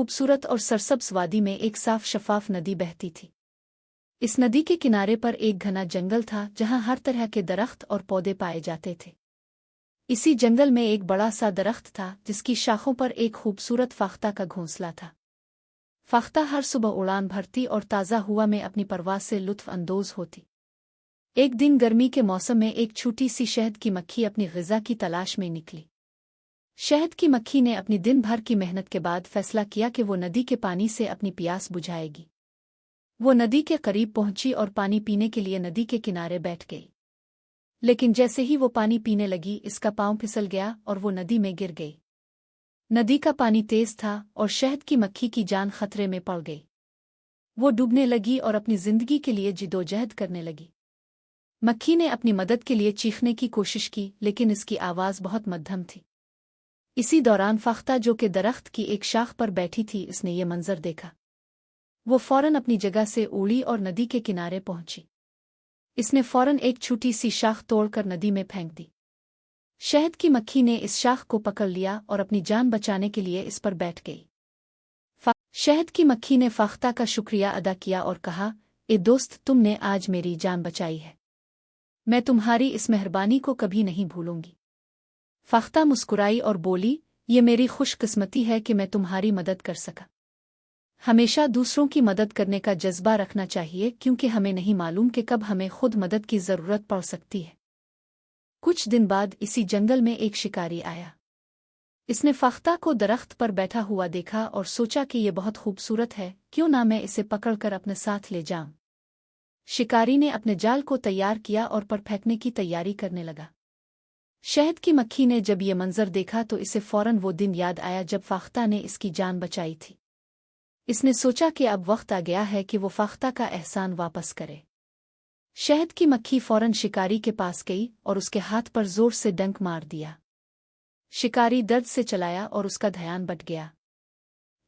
खूबसूरत और सरसब्ज वादी में एक साफ शफाफ नदी बहती थी। इस नदी के किनारे पर एक घना जंगल था जहां हर तरह के दरख्त और पौधे पाए जाते थे। इसी जंगल में एक बड़ा सा दरख्त था जिसकी शाखों पर एक खूबसूरत फाख्ता का घोंसला था। फाख्ता हर सुबह उड़ान भरती और ताज़ा हुआ में अपनी परवास से लुत्फ अंदोज होती। एक दिन गर्मी के मौसम में एक छोटी सी शहद की मक्खी अपनी ग़िज़ा की तलाश में निकली। शहद की मक्खी ने अपनी दिन भर की मेहनत के बाद फैसला किया कि वो नदी के पानी से अपनी प्यास बुझाएगी। वो नदी के करीब पहुंची और पानी पीने के लिए नदी के किनारे बैठ गई। लेकिन जैसे ही वो पानी पीने लगी, इसका पाँव फिसल गया और वो नदी में गिर गई। नदी का पानी तेज था और शहद की मक्खी की जान खतरे में पड़ गई। वो डूबने लगी और अपनी जिंदगी के लिए जिदोजहद करने लगी। मक्खी ने अपनी मदद के लिए चीखने की कोशिश की, लेकिन इसकी आवाज़ बहुत मध्यम थी। इसी दौरान फाख्ता, जो कि दरख्त की एक शाख पर बैठी थी, इसने ये मंजर देखा। वो फौरन अपनी जगह से उड़ी और नदी के किनारे पहुंची। इसने फौरन एक छोटी सी शाख तोड़कर नदी में फेंक दी। शहद की मक्खी ने इस शाख को पकड़ लिया और अपनी जान बचाने के लिए इस पर बैठ गई। शहद की मक्खी ने फाख्ता का शुक्रिया अदा किया और कहा, ए दोस्त, तुमने आज मेरी जान बचाई है। मैं तुम्हारी इस मेहरबानी को कभी नहीं भूलूंगी। फाख्ता मुस्कुराई और बोली, ये मेरी खुशकिस्मती है कि मैं तुम्हारी मदद कर सका। हमेशा दूसरों की मदद करने का जज्बा रखना चाहिए, क्योंकि हमें नहीं मालूम कि कब हमें खुद मदद की ज़रूरत पड़ सकती है। कुछ दिन बाद इसी जंगल में एक शिकारी आया। इसने फाख्ता को दरख्त पर बैठा हुआ देखा और सोचा कि यह बहुत खूबसूरत है, क्यों ना मैं इसे पकड़कर अपने साथ ले जाऊं। शिकारी ने अपने जाल को तैयार किया और पर फेंकने की तैयारी करने लगा। शहद की मक्खी ने जब ये मंजर देखा तो इसे फौरन वो दिन याद आया जब फाख्ता ने इसकी जान बचाई थी। इसने सोचा कि अब वक्त आ गया है कि वो फाख्ता का एहसान वापस करे। शहद की मक्खी फौरन शिकारी के पास गई और उसके हाथ पर जोर से डंक मार दिया। शिकारी दर्द से चलाया और उसका ध्यान बट गया।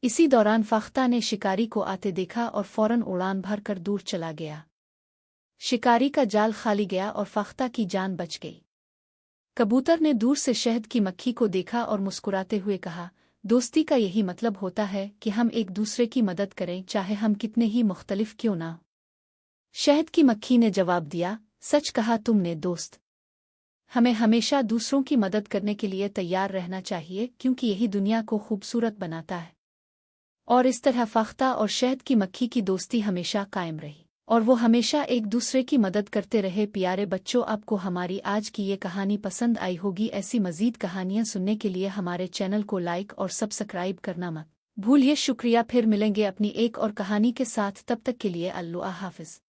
इसी दौरान फाख्ता ने शिकारी को आते देखा और फौरन उड़ान भरकर दूर चला गया। शिकारी का जाल खाली गया और फाख्ता की जान बच गई। कबूतर ने दूर से शहद की मक्खी को देखा और मुस्कुराते हुए कहा, दोस्ती का यही मतलब होता है कि हम एक दूसरे की मदद करें, चाहे हम कितने ही मुख्तलिफ क्यों ना। शहद की मक्खी ने जवाब दिया, सच कहा तुमने दोस्त। हमें हमेशा दूसरों की मदद करने के लिए तैयार रहना चाहिए, क्योंकि यही दुनिया को खूबसूरत बनाता है। और इस तरह फाख्ता और शहद की मक्खी की दोस्ती हमेशा कायम रही और वो हमेशा एक दूसरे की मदद करते रहे। प्यारे बच्चों, आपको हमारी आज की ये कहानी पसंद आई होगी। ऐसी मज़ीद कहानियाँ सुनने के लिए हमारे चैनल को लाइक और सब्सक्राइब करना मत भूलिए। शुक्रिया। फिर मिलेंगे अपनी एक और कहानी के साथ। तब तक के लिए अल्लाह हाफ़िज़।